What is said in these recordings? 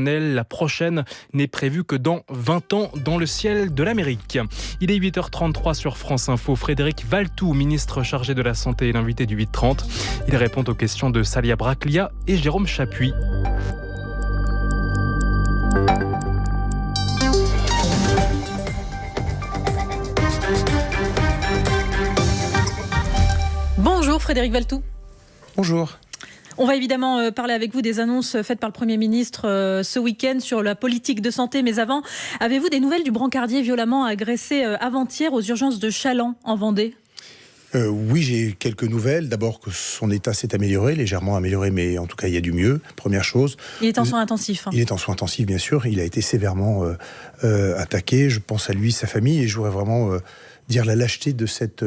La prochaine n'est prévue que dans 20 ans dans le ciel de l'Amérique. Il est 8h33 sur France Info. Frédéric Valletoux, ministre chargé de la Santé, est l'invité du 8h30. Il répond aux questions de Salia Braclia et Jérôme Chapuis. Bonjour Frédéric Valletoux. Bonjour. On va évidemment parler avec vous des annonces faites par le Premier ministre ce week-end sur la politique de santé. Mais avant, avez-vous des nouvelles du brancardier violemment agressé avant-hier aux urgences de Challans en Vendée ? Oui, j'ai quelques nouvelles. D'abord que son état s'est amélioré, légèrement amélioré, mais en tout cas il y a du mieux, première chose. Il est en soins intensifs. Il est en soins intensifs, bien sûr. Il a été sévèrement attaqué. Je pense à lui, sa famille, et je voudrais vraiment dire la lâcheté de cette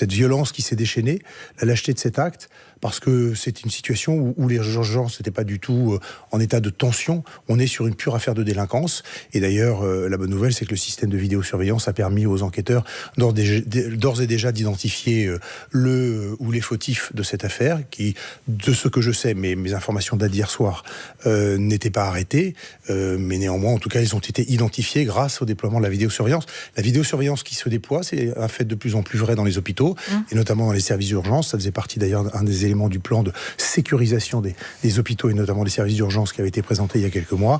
violence qui s'est déchaînée, la lâcheté de cet acte, parce que c'est une situation où les urgences n'étaient pas du tout en état de tension. On est sur une pure affaire de délinquance. Et d'ailleurs, la bonne nouvelle, c'est que le système de vidéosurveillance a permis aux enquêteurs d'ores et déjà d'identifier le ou les fautifs de cette affaire, qui, de ce que je sais, mes informations datent d'hier soir, n'étaient pas arrêtés. Mais néanmoins, en tout cas, ils ont été identifiés grâce au déploiement de la vidéosurveillance. La vidéosurveillance qui se déploie, c'est un fait de plus en plus vrai dans les hôpitaux, et notamment dans les services d'urgence. Ça faisait partie d'ailleurs d'un des éléments du plan de sécurisation des hôpitaux et notamment des services d'urgence qui avait été présenté il y a quelques mois.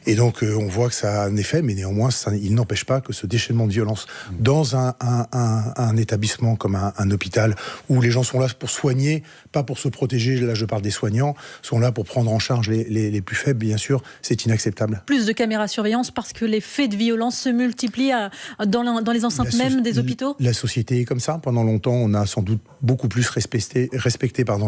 Et donc, on voit que ça a un effet, mais néanmoins, il n'empêche pas que ce déchaînement de violence dans un établissement comme un hôpital, où les gens sont là pour soigner, pas pour se protéger, là je parle des soignants, sont là pour prendre en charge les plus faibles, bien sûr, c'est inacceptable. Plus de caméras surveillance parce que les faits de violence se multiplient dans les enceintes même des hôpitaux ? La société est comme ça. Pendant longtemps, on a sans doute beaucoup plus respecté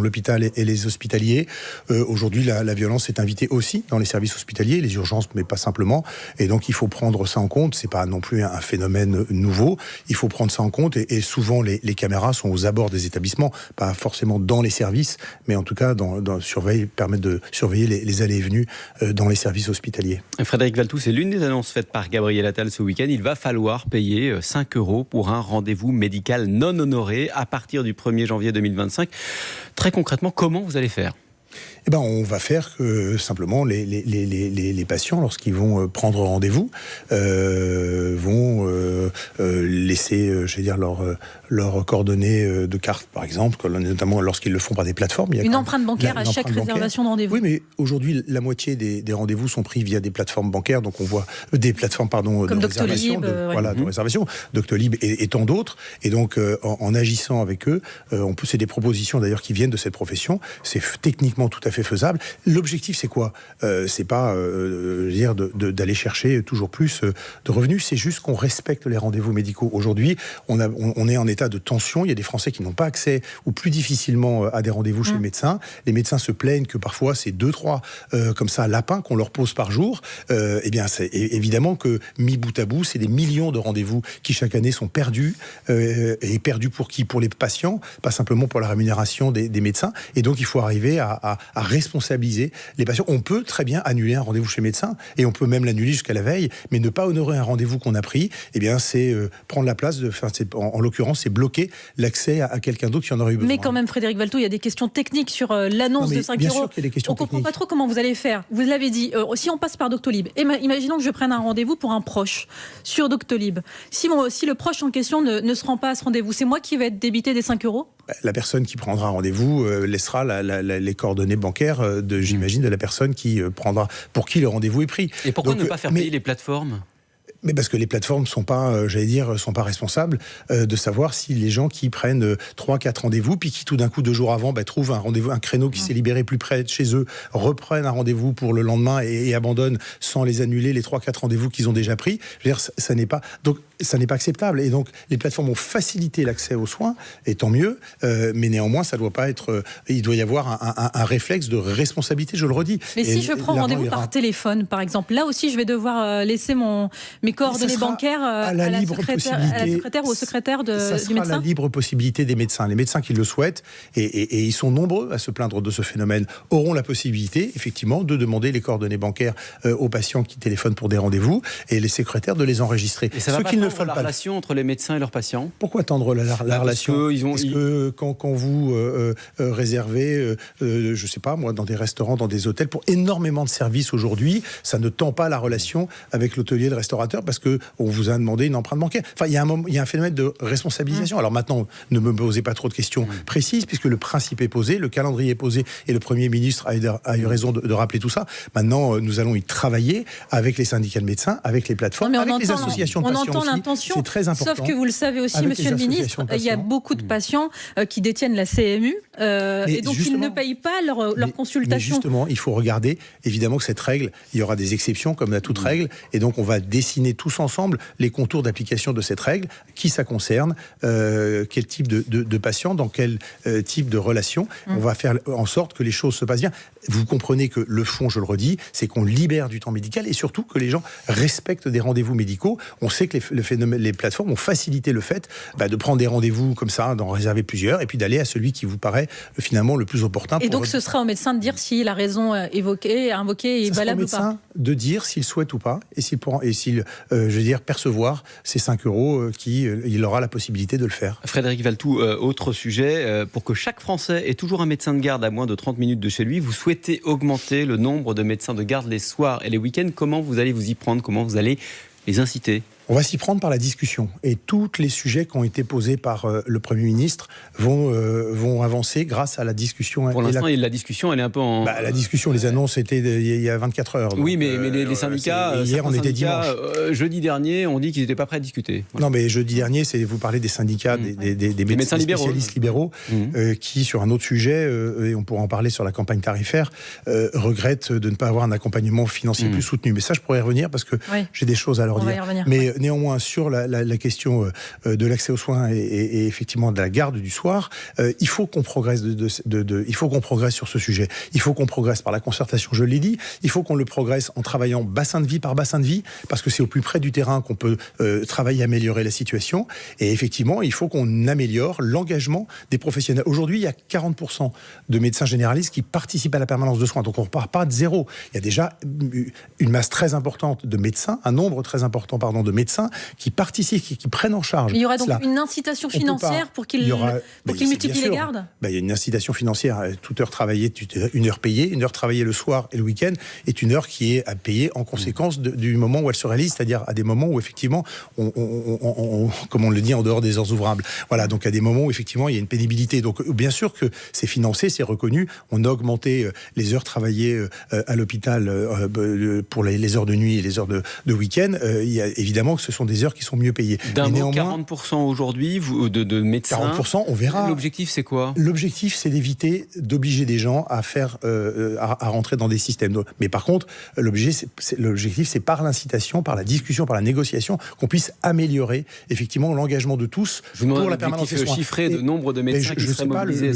l'hôpital et les hospitaliers. Aujourd'hui, la violence est invitée aussi dans les services hospitaliers, les urgences, mais pas simplement. Et donc, il faut prendre ça en compte. C'est pas non plus un phénomène nouveau. Il faut prendre ça en compte. Et souvent, les caméras sont aux abords des établissements, pas forcément dans les services, mais en tout cas, permettent de surveiller les allées et venues dans les services hospitaliers. Frédéric Valletoux, c'est l'une des annonces faites par Gabriel Attal ce week-end. Il va falloir payer 5 € pour un rendez-vous médical non honoré à partir du 1er janvier 2025. Très concrètement, comment vous allez faire ? On va faire que simplement les patients, lorsqu'ils vont prendre rendez-vous, vont laisser, leurs coordonnées de carte, par exemple, notamment lorsqu'ils le font par des plateformes. Une empreinte bancaire à chaque réservation de rendez-vous. Oui, mais aujourd'hui, la moitié des rendez-vous sont pris via des plateformes bancaires, donc on voit des plateformes, comme de réservation, de réservation, Doctolib et tant d'autres. Et donc, en agissant avec eux, c'est des propositions d'ailleurs qui viennent de cette profession. C'est techniquement tout à fait faisable. L'objectif, c'est quoi ? C'est pas d'aller chercher toujours plus de revenus, c'est juste qu'on respecte les rendez-vous médicaux. Aujourd'hui, on est en état de tension. Il y a des Français qui n'ont pas accès ou plus difficilement à des rendez-vous chez le médecin. Les médecins se plaignent que parfois c'est 2-3 comme ça lapins qu'on leur pose par jour. C'est évidemment que mis bout à bout, c'est des millions de rendez-vous qui chaque année sont perdus et perdus pour qui ? Pour les patients, pas simplement pour la rémunération des médecins. Et donc il faut arriver à responsabiliser les patients. On peut très bien annuler un rendez-vous chez le médecin et on peut même l'annuler jusqu'à la veille, mais ne pas honorer un rendez-vous qu'on a pris, c'est prendre la place en l'occurrence, c'est bloquer l'accès à quelqu'un d'autre qui en aurait eu besoin. Mais quand même, Frédéric Valletoux, il y a des questions techniques sur l'annonce de 5 €. Bien sûr qu'il y a des questions techniques. On ne comprend pas trop comment vous allez faire. Vous l'avez dit, si on passe par Doctolib, imaginons que je prenne un rendez-vous pour un proche sur Doctolib. Si le proche en question ne se rend pas à ce rendez-vous, c'est moi qui vais être débité des 5 €? La personne qui prendra rendez-vous laissera les coordonnées bancaires j'imagine, de la personne pour qui le rendez-vous est pris. Et pourquoi ne pas faire payer les plateformes ? Mais parce que les plateformes sont pas responsables de savoir si les gens qui prennent 3-4 rendez-vous, puis qui tout d'un coup 2 jours avant trouvent un rendez-vous, un créneau qui s'est libéré plus près de chez eux, reprennent un rendez-vous pour le lendemain et abandonnent sans les annuler les 3-4 rendez-vous qu'ils ont déjà pris. Je veux dire, ça n'est pas acceptable. Et donc les plateformes ont facilité l'accès aux soins, et tant mieux. Mais néanmoins, ça doit pas être. Il doit y avoir un réflexe de responsabilité. Je le redis. Mais si je prends rendez-vous par téléphone, par exemple, là aussi, je vais devoir laisser mes coordonnées bancaires à la secrétaire ou au secrétaire du médecin. Ça sera la libre possibilité des médecins. Les médecins qui le souhaitent, et ils sont nombreux à se plaindre de ce phénomène, auront la possibilité, effectivement, de demander les coordonnées bancaires aux patients qui téléphonent pour des rendez-vous, et les secrétaires de les enregistrer. Et ça va pas ne veulent la pas relation entre les médecins et leurs patients. Pourquoi tendre la relation? Parce que quand vous réservez, je sais pas moi, dans des restaurants, dans des hôtels, pour énormément de services aujourd'hui, ça ne tend pas la relation avec l'hôtelier, le restaurateur, parce que on vous a demandé une empreinte bancaire. Enfin, il y a un phénomène de responsabilisation. Alors maintenant, ne me posez pas trop de questions précises, puisque le principe est posé, le calendrier est posé, et le Premier ministre a eu raison de rappeler tout ça. Maintenant, nous allons y travailler avec les syndicats de médecins, avec les plateformes, avec les associations de patients aussi. On entend l'intention, c'est très important. Sauf que vous le savez aussi, Monsieur le Ministre, il y a beaucoup de patients qui détiennent la CMU et donc ils ne payent pas leur consultation. Mais justement, il faut regarder, évidemment que cette règle, il y aura des exceptions comme à toute règle, et donc on va dessiner tous ensemble les contours d'application de cette règle, qui ça concerne, quel type de patient, dans quel type de relation. On va faire en sorte que les choses se passent bien. Vous comprenez que le fond, je le redis, c'est qu'on libère du temps médical et surtout que les gens respectent des rendez-vous médicaux. On sait que les plateformes ont facilité le fait de prendre des rendez-vous comme ça, d'en réserver plusieurs, et puis d'aller à celui qui vous paraît finalement le plus opportun. Et donc ce sera au médecin de dire si la raison invoquée est valable ou pas. Au médecin de dire s'il souhaite ou pas, et s'il percevoir ces 5 € il aura la possibilité de le faire. Frédéric Valletoux, autre sujet, pour que chaque Français ait toujours un médecin de garde à moins de 30 minutes de chez lui, vous souhaitez augmenter le nombre de médecins de garde les soirs et les week-ends. Comment vous allez vous y prendre? Comment vous allez les inciter? On va s'y prendre par la discussion. Et tous les sujets qui ont été posés par le Premier ministre vont avancer grâce à la discussion. Pour l'instant, la discussion, elle est un peu en... la discussion, les annonces étaient il y a 24 heures. Donc, oui, mais les syndicats... Hier, on était dimanche. Jeudi dernier, on dit qu'ils n'étaient pas prêts à discuter. Voilà. Non, mais jeudi dernier, vous parlez des syndicats, des médecins spécialistes libéraux, qui, sur un autre sujet, et on pourra en parler sur la campagne tarifaire, regrettent de ne pas avoir un accompagnement financier plus soutenu. Mais ça, je pourrais y revenir parce que j'ai des choses à leur dire. Mais néanmoins, sur la question de l'accès aux soins et effectivement de la garde du soir, il faut qu'on progresse il faut qu'on progresse sur ce sujet. Il faut qu'on progresse par la concertation, je l'ai dit. Il faut qu'on le progresse en travaillant bassin de vie par bassin de vie, parce que c'est au plus près du terrain qu'on peut travailler à améliorer la situation. Et effectivement, il faut qu'on améliore l'engagement des professionnels. Aujourd'hui, il y a 40% de médecins généralistes qui participent à la permanence de soins. Donc on ne repart pas de zéro. Il y a déjà une masse très importante de médecins, un nombre très important de médecins qui participent, qui prennent en charge. Il y aura donc une incitation financière pour qu'ils multiplient les gardes? Il y a une incitation financière. Toute heure travaillée, une heure payée. Une heure travaillée le soir et le week-end est une heure qui est à payer en conséquence du moment où elle se réalise, c'est-à-dire à des moments où effectivement, comme on le dit, en dehors des heures ouvrables. Voilà, donc à des moments où effectivement il y a une pénibilité. Donc bien sûr que c'est financé, c'est reconnu. On a augmenté les heures travaillées à l'hôpital pour les heures de nuit et les heures de week-end. Il y a évidemment que ce sont des heures qui sont mieux payées. D'un mot, 40% aujourd'hui de médecins. 40%, on verra. L'objectif, c'est quoi? L'objectif, c'est d'éviter d'obliger des gens à rentrer dans des systèmes. Mais par contre, l'objectif, c'est par l'incitation, par la discussion, par la négociation, qu'on puisse améliorer effectivement l'engagement de tous pour la permanence des soins. Chiffré de nombre de médecins qui seraient mobilisés.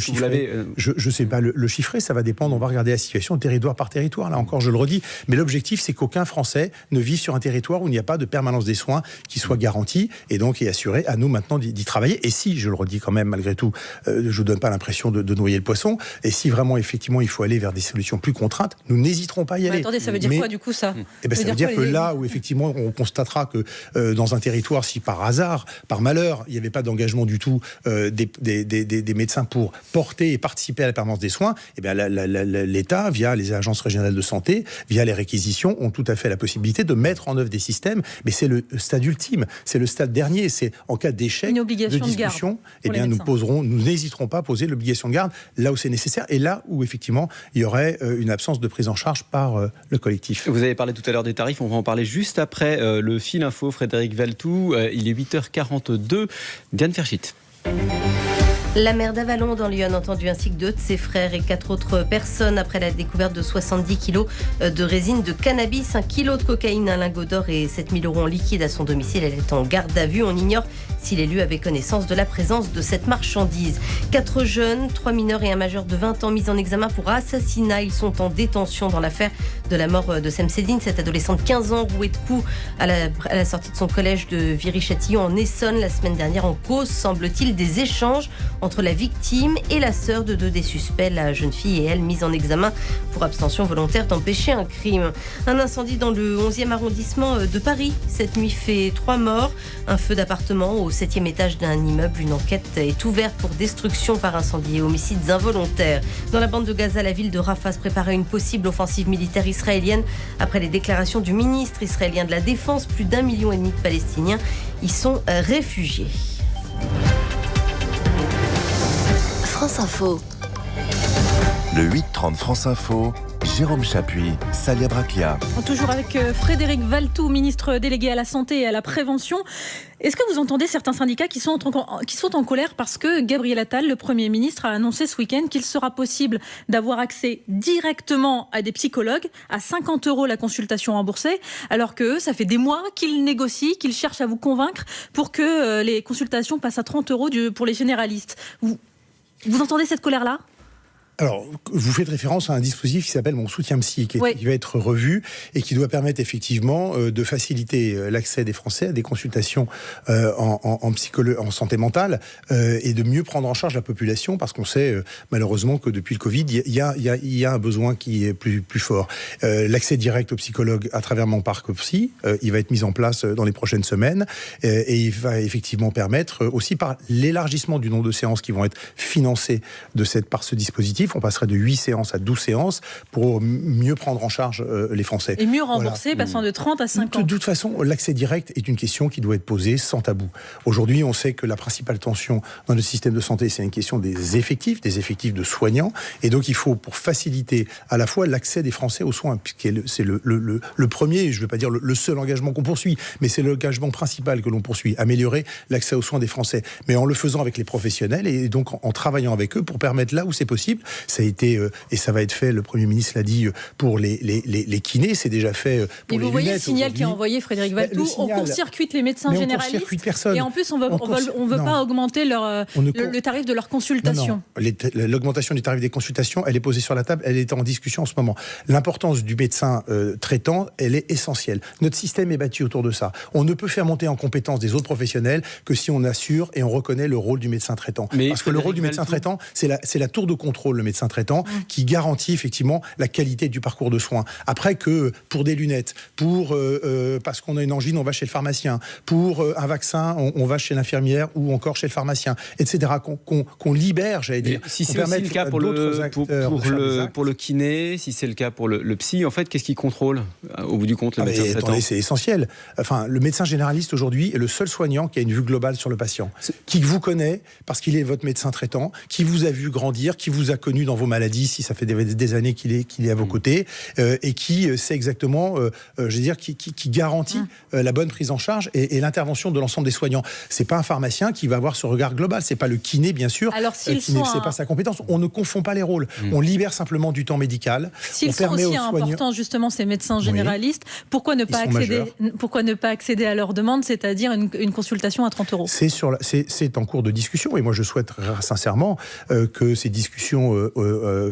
Je ne sais pas le chiffrer, ça va dépendre. On va regarder la situation territoire par territoire. Là encore, je le redis. Mais l'objectif, c'est qu'aucun Français ne vive sur un territoire où il n'y a pas de permanence des soins qui soit garantie et donc est assuré à nous maintenant d'y travailler. Et si, je le redis quand même malgré tout, je ne vous donne pas l'impression de noyer le poisson, et si vraiment effectivement il faut aller vers des solutions plus contraintes, nous n'hésiterons pas à y aller. Attendez, ça veut dire quoi du coup ça? Ça veut dire que là où effectivement on constatera que dans un territoire, si par hasard, par malheur, il n'y avait pas d'engagement du tout des médecins pour porter et participer à la permanence des soins, et bien l'État, via les agences régionales de santé, via les réquisitions, ont tout à fait la possibilité de mettre en œuvre des systèmes, mais c'est le stade ultime, c'est le stade dernier, c'est en cas d'échec de discussion, nous n'hésiterons pas à poser l'obligation de garde là où c'est nécessaire et là où effectivement il y aurait une absence de prise en charge par le collectif. Vous avez parlé tout à l'heure des tarifs, on va en parler juste après le fil info. Frédéric Valletoux, il est 8h42. Diane Ferchit. La mère d'Avalon dans Lyon a entendu ainsi que 2 de ses frères et 4 autres personnes après la découverte de 70 kilos de résine de cannabis, 1 kilo de cocaïne, un lingot d'or et 7 000 € en liquide à son domicile. Elle est en garde à vue. On ignore si l'élu avait connaissance de la présence de cette marchandise. 4 jeunes, 3 mineurs et un majeur de 20 ans mis en examen pour assassinat. Ils sont en détention dans l'affaire de la mort de Semsedine, cette adolescente de 15 ans rouée de coups à la sortie de son collège de Viry-Châtillon en Essonne la semaine dernière. En cause, semble-t-il, des échanges entre la victime et la sœur de 2 des suspects. La jeune fille et elle mise en examen pour abstention volontaire d'empêcher un crime. Un incendie dans le 11e arrondissement de Paris. Cette nuit fait 3 morts. Un feu d'appartement au 7e étage d'un immeuble. Une enquête est ouverte pour destruction par incendie et homicides involontaires. Dans la bande de Gaza, la ville de Rafah se préparait à une possible offensive militaire israélienne. Après les déclarations du ministre israélien de la Défense, plus d'1,5 million de Palestiniens y sont réfugiés. France Info. Le 8-30 France Info, Jérôme Chapuis, Salia Braclia. Toujours avec Frédéric Valletoux, ministre délégué à la Santé et à la Prévention. Est-ce que vous entendez certains syndicats qui sont en colère parce que Gabriel Attal, le Premier ministre, a annoncé ce week-end qu'il sera possible d'avoir accès directement à des psychologues à 50 € la consultation remboursée, alors que ça fait des mois qu'ils négocient, qu'ils cherchent à vous convaincre pour que les consultations passent à 30 € pour les généralistes. Vous entendez cette colère-là ? Alors, vous faites référence à un dispositif qui s'appelle Mon Soutien Psy, qui va être revu et qui doit permettre effectivement de faciliter l'accès des Français à des consultations en santé mentale et de mieux prendre en charge la population, parce qu'on sait malheureusement que depuis le Covid, il y a un besoin qui est plus fort. L'accès direct aux psychologues à travers Mon Parc Psy, il va être mis en place dans les prochaines semaines et il va effectivement permettre aussi par l'élargissement du nombre de séances qui vont être financées par ce dispositif. On passerait de 8 séances à 12 séances pour mieux prendre en charge les Français. Et mieux rembourser, passant de 30 à 50. De toute façon, l'accès direct est une question qui doit être posée sans tabou. Aujourd'hui, on sait que la principale tension dans le système de santé, c'est une question des effectifs de soignants. Et donc, il faut, pour faciliter à la fois l'accès des Français aux soins, c'est le premier, je ne veux pas dire le seul engagement qu'on poursuit, mais c'est l'engagement principal que l'on poursuit, améliorer l'accès aux soins des Français. Mais en le faisant avec les professionnels et donc en travaillant avec eux pour permettre là où c'est possible. Ça a été, et ça va être fait, le Premier ministre l'a dit, pour les kinés, c'est déjà fait pour les lunettes. Et vous voyez le signal qu'a envoyé Frédéric Valletoux, on court-circuite les médecins généralistes, et en plus on ne veut pas augmenter le tarif de leur consultation. Non. L'augmentation du tarif des consultations, elle est posée sur la table, elle est en discussion en ce moment. L'importance du médecin traitant, elle est essentielle. Notre système est bâti autour de ça. On ne peut faire monter en compétence des autres professionnels que si on assure et on reconnaît le rôle du médecin traitant. Parce que le rôle du médecin traitant, c'est la tour de contrôle, le médecin traitant, qui garantit effectivement la qualité du parcours de soins. Après que pour des lunettes, parce qu'on a une angine, on va chez le pharmacien, pour un vaccin, on va chez l'infirmière ou encore chez le pharmacien, etc. Qu'on libère, j'allais dire. Si c'est aussi le cas pour le kiné, si c'est le cas pour le psy, en fait, qu'est-ce qui contrôle au bout du compte le médecin traitant ? C'est essentiel. Enfin, le médecin généraliste aujourd'hui est le seul soignant qui a une vue globale sur le patient, qui vous connaît parce qu'il est votre médecin traitant, qui vous a vu grandir, qui vous a connu dans vos maladies, si ça fait des années qu'il est à vos côtés, et qui sait exactement, qui garantit la bonne prise en charge et l'intervention de l'ensemble des soignants. C'est pas un pharmacien qui va avoir ce regard global, c'est pas le kiné bien sûr, c'est pas sa compétence. On ne confond pas les rôles. On libère simplement du temps médical. S'ils sont aussi importants justement ces médecins généralistes, pourquoi ne pas accéder à leur demande, c'est-à-dire une consultation à 30 €? C'est en cours de discussion et moi je souhaite sincèrement que ces discussions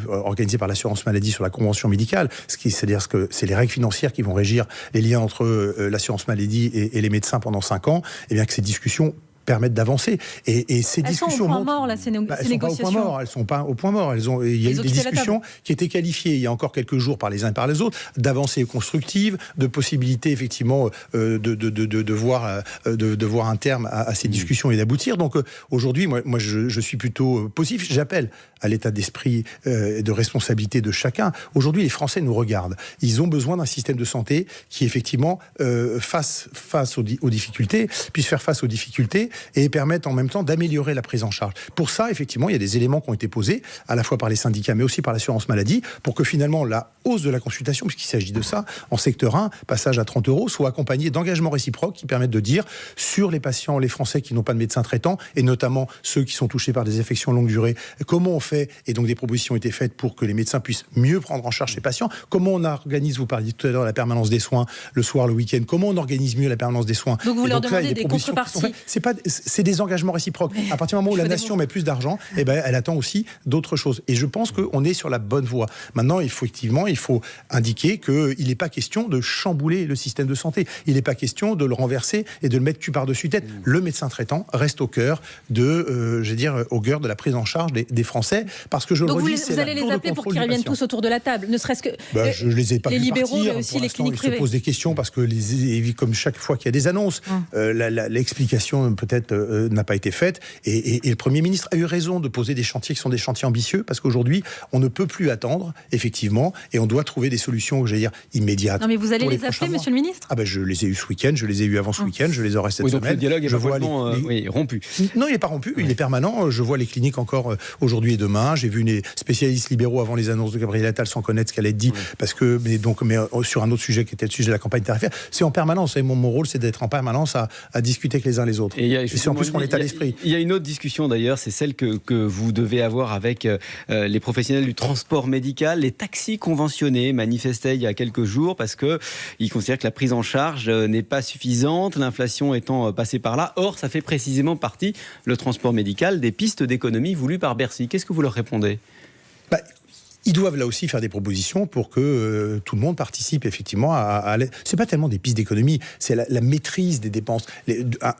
organisées par l'assurance maladie sur la convention médicale, c'est-à-dire que c'est les règles financières qui vont régir les liens entre l'assurance maladie et les médecins pendant 5 ans, et bien que ces discussions permettent d'avancer. Et ces discussions sont au point mort, là, ces négociations. Elles sont pas au point mort. Il y a eu des discussions qui étaient qualifiées il y a encore quelques jours par les uns et par les autres d'avancées constructives, de possibilités effectivement de voir un terme à ces discussions et d'aboutir. Donc aujourd'hui, moi je suis plutôt positif. J'appelle à l'état d'esprit et de responsabilité de chacun. Aujourd'hui, les Français nous regardent. Ils ont besoin d'un système de santé qui effectivement face aux difficultés, puisse faire face aux difficultés et permettre en même temps d'améliorer la prise en charge. Pour ça, effectivement, il y a des éléments qui ont été posés, à la fois par les syndicats, mais aussi par l'assurance maladie, pour que finalement la hausse de la consultation, puisqu'il s'agit de ça, en secteur 1, passage à 30 €, soit accompagnée d'engagements réciproques qui permettent de dire, sur les patients, les Français qui n'ont pas de médecin traitant, et notamment ceux qui sont touchés par des affections longue durée, comment on fait, et donc des propositions ont été faites pour que les médecins puissent mieux prendre en charge ces patients, comment on organise, vous parliez tout à l'heure de la permanence des soins, le soir, le week-end, comment on organise mieux la permanence des soins. Donc vous leur demandez des contreparties. c'est des engagements réciproques. À partir du moment où la nation met plus d'argent, eh ben, elle attend aussi d'autres choses. Et je pense qu'on est sur la bonne voie. Maintenant, il faut indiquer qu'il n'est pas question de chambouler le système de santé. Il n'est pas question de le renverser et de le mettre cul par-dessus tête. Le médecin traitant reste au cœur de la prise en charge des Français. Parce que je le redis, vous allez les appeler pour qu'ils reviennent tous autour de la table, ne serait-ce que je ne les ai pas les vus libéraux, partir. mais aussi pour les cliniques privées. Ils se posent des questions parce que, comme chaque fois qu'il y a des annonces, l'explication peut-être n'a pas été faite. Et le Premier ministre a eu raison de poser des chantiers qui sont des chantiers ambitieux, parce qu'aujourd'hui, on ne peut plus attendre, effectivement, et on doit trouver des solutions, immédiates. Non, mais vous allez les appeler, Monsieur le Ministre ? Je les ai eus ce week-end, je les ai eus avant ce week-end, je les aurai cette semaine. Donc le dialogue est rompu. Non, il n'est pas rompu, il est permanent. Je vois les cliniques encore aujourd'hui et demain. J'ai vu les spécialistes libéraux avant les annonces de Gabriel Attal sans connaître ce qu'elle allait dit, mais sur un autre sujet qui était le sujet de la campagne tarifaire. C'est en permanence. Et mon rôle, c'est d'être en permanence à discuter avec les uns les autres. Et c'est en plus mon état d'esprit. Il y a une autre discussion d'ailleurs, c'est celle que vous devez avoir avec les professionnels du transport médical. Les taxis conventionnés manifestaient il y a quelques jours parce qu'ils considèrent que la prise en charge n'est pas suffisante, l'inflation étant passée par là. Or, ça fait précisément partie, le transport médical, des pistes d'économie voulues par Bercy. Qu'est-ce que vous leur répondez ? Ils doivent là aussi faire des propositions pour que tout le monde participe effectivement c'est pas tellement des pistes d'économie, c'est la maîtrise des dépenses.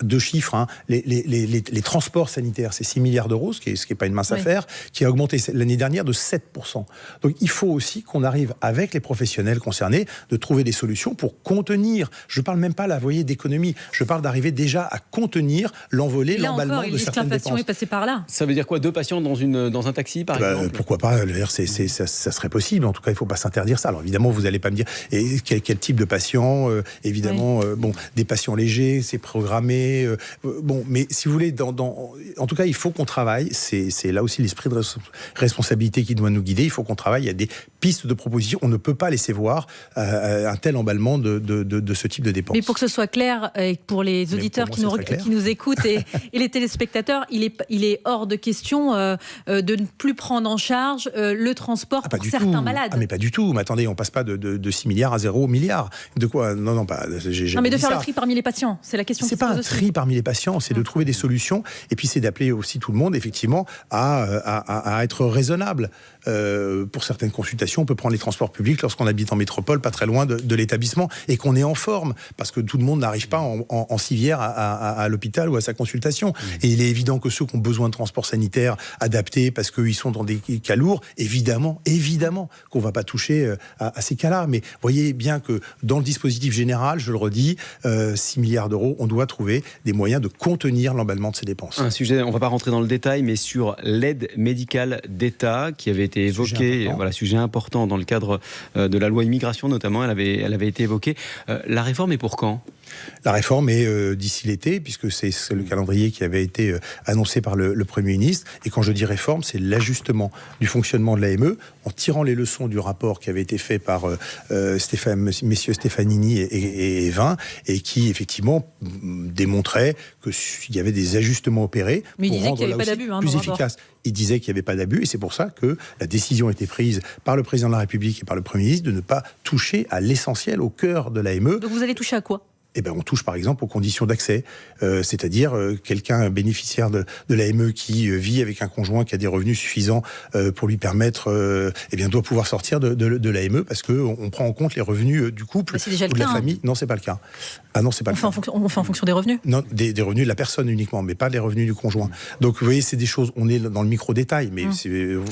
Deux chiffres, les transports sanitaires, c'est 6 milliards d'euros, ce qui est pas une mince affaire, qui a augmenté l'année dernière de 7%. Donc il faut aussi qu'on arrive avec les professionnels concernés de trouver des solutions pour contenir. Je parle même pas d'économie, je parle d'arriver déjà à contenir l'envolée, l'emballement de certaines dépenses. Est passée par là. Ça veut dire quoi, 2 patients dans un taxi par exemple ? Pourquoi pas, ça serait possible. En tout cas, il ne faut pas s'interdire ça. Alors évidemment, vous n'allez pas me dire quel type de patient. Évidemment, des patients légers, c'est programmé. Mais si vous voulez, en tout cas, il faut qu'on travaille. C'est là aussi l'esprit de responsabilité qui doit nous guider. Il faut qu'on travaille. Il y a des pistes de propositions. On ne peut pas laisser voir un tel emballement de ce type de dépenses. Mais pour que ce soit clair, et pour les auditeurs qui nous écoutent et les téléspectateurs, il est hors de question de ne plus prendre en charge le transport pour certains malades. Mais pas du tout. Mais attendez, on passe pas de 6 milliards à 0 milliards. De quoi ? Non, pas. Mais de faire le tri parmi les patients, c'est la question. C'est pas un tri parmi les patients, c'est de trouver des solutions. Et puis c'est d'appeler aussi tout le monde, effectivement, à être raisonnable. Pour certaines consultations, on peut prendre les transports publics lorsqu'on habite en métropole, pas très loin de l'établissement, et qu'on est en forme, parce que tout le monde n'arrive pas en civière à l'hôpital ou à sa consultation. Et il est évident que ceux qui ont besoin de transport sanitaire adapté, parce qu'ils sont dans des cas lourds, évidemment qu'on ne va pas toucher à ces cas-là. Mais voyez bien que dans le dispositif général, je le redis, 6 milliards d'euros, on doit trouver des moyens de contenir l'emballement de ces dépenses. Un sujet, on ne va pas rentrer dans le détail, mais sur l'aide médicale d'État qui avait été évoquée, sujet important dans le cadre de la loi immigration notamment, elle avait été évoquée. La réforme est pour quand ? La réforme est d'ici l'été, puisque c'est le calendrier qui avait été annoncé par le Premier ministre. Et quand je dis réforme, c'est l'ajustement du fonctionnement de l'AME, en tirant les leçons du rapport qui avait été fait par messieurs Stefanini et Evin, et qui effectivement démontrait qu'il y avait des ajustements opérés pour rendre là aussi plus efficace. Il disait qu'il n'y avait pas d'abus, et c'est pour ça que la décision a été prise par le président de la République et par le Premier ministre de ne pas toucher à l'essentiel, au cœur de l'AME. Donc vous allez toucher à quoi ? On touche par exemple aux conditions d'accès, c'est-à-dire quelqu'un bénéficiaire de l'AME qui vit avec un conjoint qui a des revenus suffisants pour lui permettre, doit pouvoir sortir de l'AME, parce qu'on prend en compte les revenus du couple ou de la famille. Non, c'est pas le cas. Ah non, c'est pas le cas. On fait en fonction des revenus ? Non, des revenus de la personne uniquement, mais pas des revenus du conjoint. Donc vous voyez, c'est des choses, on est dans le micro-détail, mais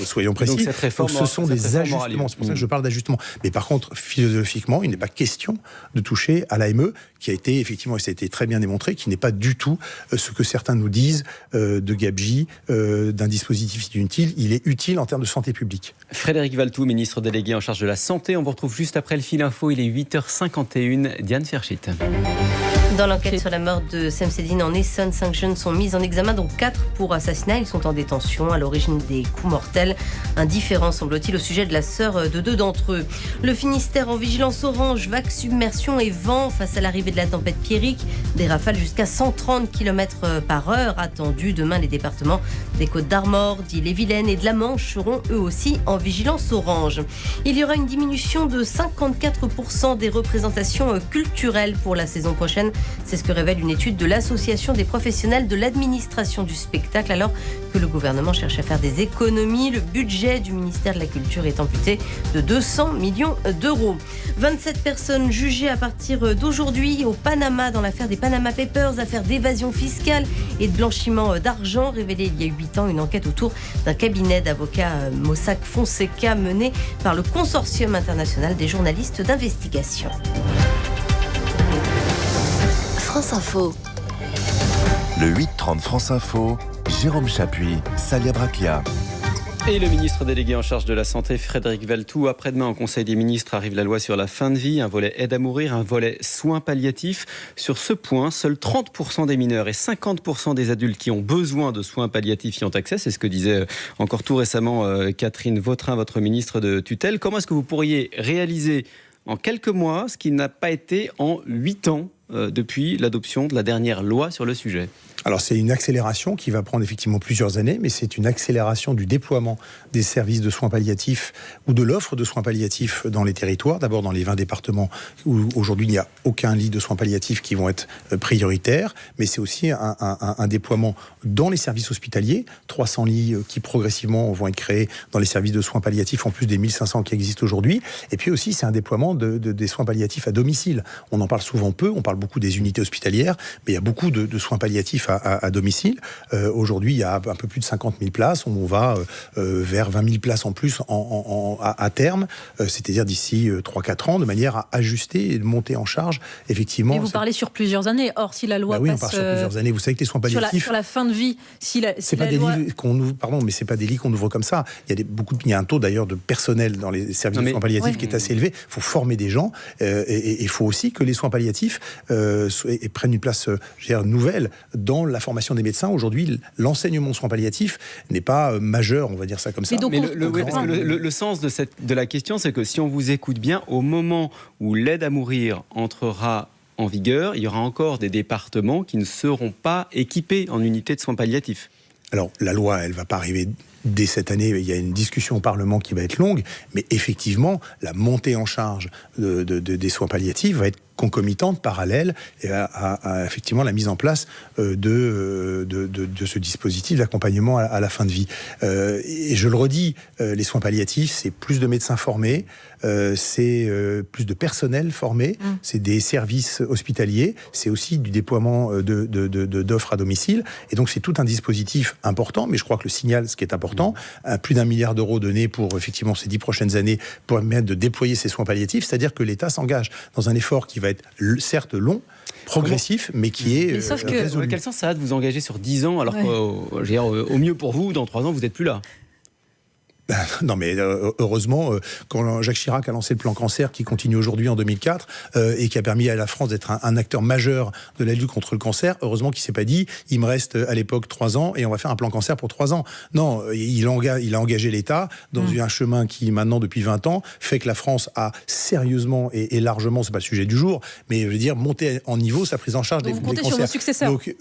soyons précis. Donc, ce sont des ajustements, c'est pour ça que je parle d'ajustements. Mais par contre, philosophiquement, il n'est pas question de toucher à l'AME, qui a été, effectivement, et ça a été très bien démontré, qui n'est pas du tout ce que certains nous disent de gabegie, d'un dispositif inutile. Il est utile en termes de santé publique. Frédéric Valletoux, ministre délégué en charge de la Santé. On vous retrouve juste après le fil info. Il est 8h51. Diane Ferchit. Dans l'enquête sur la mort de Semsedine en Essonne, 5 jeunes sont mis en examen, dont 4 pour assassinat. Ils sont en détention à l'origine des coups mortels. Indifférent, semble-t-il, au sujet de la sœur de 2 d'entre eux. Le Finistère en vigilance orange, vagues, submersion et vent face à l'arrivée de la tempête Pierrick. Des rafales jusqu'à 130 km/h attendues. Demain, les départements des Côtes-d'Armor, d'Ille-et-Vilaine et de la Manche seront eux aussi en vigilance orange. Il y aura une diminution de 54% des représentations culturelles pour la saison prochaine C'est ce que révèle une étude de l'Association des professionnels de l'administration du spectacle. Alors que le gouvernement cherche à faire des économies, le budget du ministère de la Culture est amputé de 200 millions d'euros. 27 personnes jugées à partir d'aujourd'hui au Panama dans l'affaire des Panama Papers, affaire d'évasion fiscale et de blanchiment d'argent révélée il y a 8 ans. Une enquête autour d'un cabinet d'avocats Mossack Fonseca mené par le Consortium international des journalistes d'investigation. France Info. Le 8-30 France Info, Jérôme Chapuis, Salia Braclia. Et le ministre délégué en charge de la Santé, Frédéric Valletoux. Après-demain, au Conseil des ministres, arrive la loi sur la fin de vie, un volet aide à mourir, un volet soins palliatifs. Sur ce point, seuls 30% des mineurs et 50% des adultes qui ont besoin de soins palliatifs y ont accès. C'est ce que disait encore tout récemment Catherine Vautrin, votre ministre de tutelle. Comment est-ce que vous pourriez réaliser en quelques mois ce qui n'a pas été en 8 ans depuis l'adoption de la dernière loi sur le sujet ? Alors c'est une accélération qui va prendre effectivement plusieurs années, mais c'est une accélération du déploiement des services de soins palliatifs ou de l'offre de soins palliatifs dans les territoires. D'abord dans les 20 départements où aujourd'hui il n'y a aucun lit de soins palliatifs qui vont être prioritaires, mais c'est aussi un déploiement dans les services hospitaliers, 300 lits qui progressivement vont être créés dans les services de soins palliatifs en plus des 1500 qui existent aujourd'hui. Et puis aussi c'est un déploiement des soins palliatifs à domicile. On en parle souvent peu, on parle beaucoup des unités hospitalières, mais il y a beaucoup de soins palliatifs à domicile. Aujourd'hui, il y a un peu plus de 50 000 places. On va vers 20 000 places en plus à terme, c'est-à-dire d'ici 3-4 ans, de manière à ajuster et de monter en charge, effectivement. Et vous parlez sur plusieurs années. Or, si la loi oui, passe... on parle sur plusieurs années. Vous savez que les soins palliatifs... Sur la fin de vie, c'est pas des lits qu'on ouvre, pardon, mais c'est pas des lits qu'on ouvre comme ça. Il y a un taux d'ailleurs de personnel dans les services de soins palliatifs qui est assez élevé. Il faut former des gens et il faut aussi que les soins palliatifs prennent une place nouvelle dans la formation des médecins. Aujourd'hui, l'enseignement soins palliatifs n'est pas majeur, on va dire ça comme ça. Mais le sens de la question, c'est que si on vous écoute bien, au moment où l'aide à mourir entrera en vigueur, il y aura encore des départements qui ne seront pas équipés en unités de soins palliatifs. Alors, la loi, elle ne va pas arriver dès cette année. Il y a une discussion au Parlement qui va être longue, mais effectivement, la montée en charge des soins palliatifs va être concomitante, parallèle à effectivement la mise en place de ce dispositif d'accompagnement à la fin de vie. Et je le redis, les soins palliatifs, c'est plus de médecins formés, c'est plus de personnel formé, c'est des services hospitaliers, c'est aussi du déploiement d'offres à domicile. Et donc c'est tout un dispositif important, mais je crois que le signal, ce qui est important, plus d'1 milliard d'euros donnés pour effectivement ces 10 prochaines années pour permettre de déployer ces soins palliatifs, c'est-à-dire que l'État s'engage dans un effort qui va être certes long, progressif, mais qui est résolu. Quel sens ça a de vous engager sur 10 ans alors qu'au mieux pour vous, dans 3 ans, vous n'êtes plus là ? Non mais heureusement, quand Jacques Chirac a lancé le plan cancer qui continue aujourd'hui en 2004 et qui a permis à la France d'être un acteur majeur de la lutte contre le cancer, heureusement qu'il ne s'est pas dit il me reste à l'époque 3 ans et on va faire un plan cancer pour 3 ans. Non, il a engagé l'État dans un chemin qui maintenant depuis 20 ans fait que la France a sérieusement et largement, c'est pas le sujet du jour, mais je veux dire monter en niveau sa prise en charge des cancers. Vous comptez sur vos successeurs. Donc,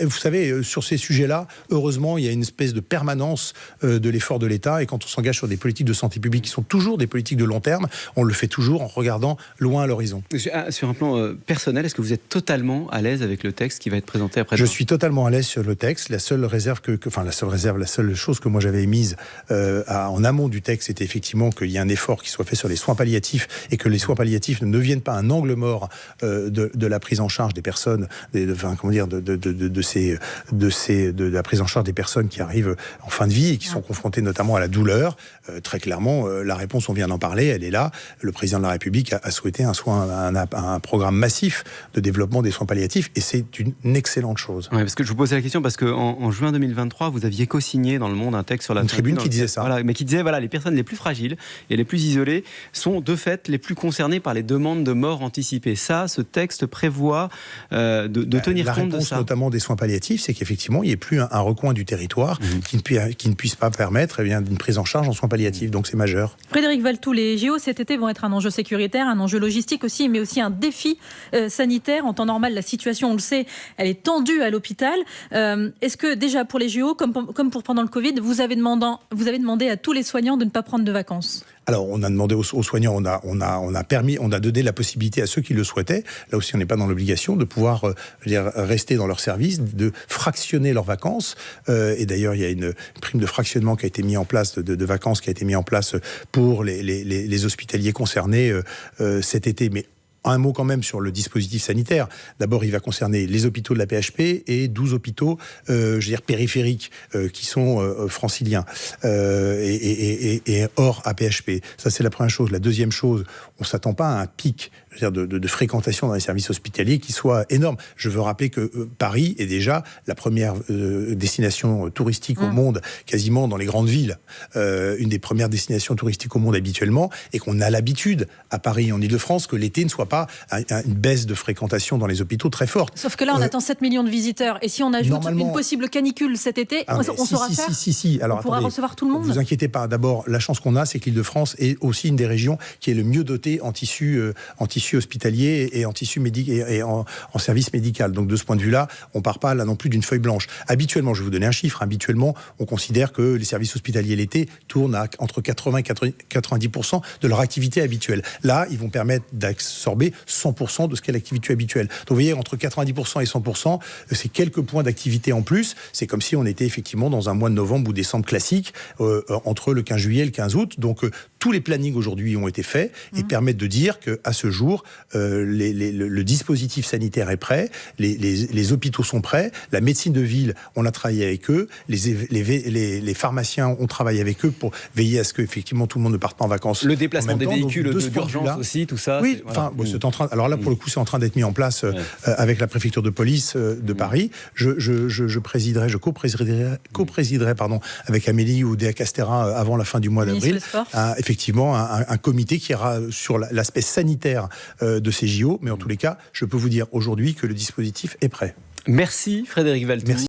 vous savez, sur ces sujets-là, heureusement il y a une espèce de permanence de l'effort de l'État et quand on s'engage sur des politiques de santé publique qui sont toujours des politiques de long terme, on le fait toujours en regardant loin à l'horizon. Sur un plan personnel, est-ce que vous êtes totalement à l'aise avec le texte qui va être présenté après-demain ? Je suis totalement à l'aise sur le texte. La seule chose que moi j'avais émise en amont du texte, c'était effectivement qu'il y ait un effort qui soit fait sur les soins palliatifs et que les soins palliatifs ne deviennent pas un angle mort de la prise en charge des personnes, de la prise en charge des personnes qui arrivent en fin de vie et qui sont confrontées notamment à la douleur. Très clairement, la réponse, on vient d'en parler, elle est là. Le président de la République a souhaité un programme massif de développement des soins palliatifs et c'est une excellente chose. Ouais, parce que je vous posais la question parce qu'en juin 2023, vous aviez co-signé dans Le Monde un texte sur la tribune qui disait ça. Voilà, mais qui disait les personnes les plus fragiles et les plus isolées sont de fait les plus concernées par les demandes de mort anticipée. Ça, ce texte prévoit de tenir compte de ça. La réponse notamment des soins palliatifs, c'est qu'effectivement, il n'y ait plus un recoin du territoire qui ne puisse pas permettre d'une prise en charge en soins palliatifs, donc c'est majeur. Frédéric Valletoux, les JO cet été vont être un enjeu sécuritaire, un enjeu logistique aussi, mais aussi un défi sanitaire. En temps normal, la situation, on le sait, elle est tendue à l'hôpital. Est-ce que déjà pour les JO, comme pour pendant le Covid, vous avez demandé à tous les soignants de ne pas prendre de vacances ? Alors, on a demandé aux soignants, on a donné la possibilité à ceux qui le souhaitaient, là aussi on n'est pas dans l'obligation, de pouvoir rester dans leur service, de fractionner leurs vacances. Et d'ailleurs, il y a une prime de fractionnement qui a été mise en place, de vacances qui a été mise en place pour les hospitaliers concernés cet été. Mais un mot quand même sur le dispositif sanitaire. D'abord, il va concerner les hôpitaux de la PHP et 12 hôpitaux, périphériques, qui sont franciliens et hors APHP. Ça, c'est la première chose. La deuxième chose, on ne s'attend pas à un pic de fréquentation dans les services hospitaliers qui soit énorme. Je veux rappeler que Paris est déjà la première destination touristique au monde, quasiment dans les grandes villes, une des premières destinations touristiques au monde habituellement, et qu'on a l'habitude à Paris, en Ile-de-France, que l'été ne soit pas une baisse de fréquentation dans les hôpitaux très forte. Sauf que là, on attend 7 millions de visiteurs, et si on ajoute une possible canicule cet été, on saura faire. Alors, on pourra recevoir tout le monde. Ne vous inquiétez pas. D'abord, la chance qu'on a, c'est que l'Île-de-France est aussi une des régions qui est le mieux dotée en tissu hospitalier et en tissu et en service médical. Donc de ce point de vue-là, on part pas là non plus d'une feuille blanche. Habituellement, je vais vous donner un chiffre, habituellement, on considère que les services hospitaliers l'été tournent à entre 80 et 90% de leur activité habituelle. Là, ils vont permettre d'absorber 100% de ce qu'est l'activité habituelle. Donc vous voyez, entre 90% et 100%, c'est quelques points d'activité en plus. C'est comme si on était effectivement dans un mois de novembre ou décembre classique, entre le 15 juillet et le 15 août. Donc tous les plannings aujourd'hui ont été faits et permettent de dire qu'à ce jour, le dispositif sanitaire est prêt, les hôpitaux sont prêts, la médecine de ville, on a travaillé avec eux, les pharmaciens, on travaille avec eux pour veiller à ce qu'effectivement tout le monde ne parte pas en vacances. Le déplacement des véhicules d'urgence aussi, tout ça. Oui, c'est en train. Alors là, pour le coup, c'est en train d'être mis en place avec la préfecture de police de Paris. Je coprésiderai avec Amélie Oudéa-Castéra avant la fin du mois d'avril, effectivement, un comité qui ira sur l'aspect sanitaire de ces JO. Mais en tous les cas, je peux vous dire aujourd'hui que le dispositif est prêt. Merci Frédéric Valletoux. Merci.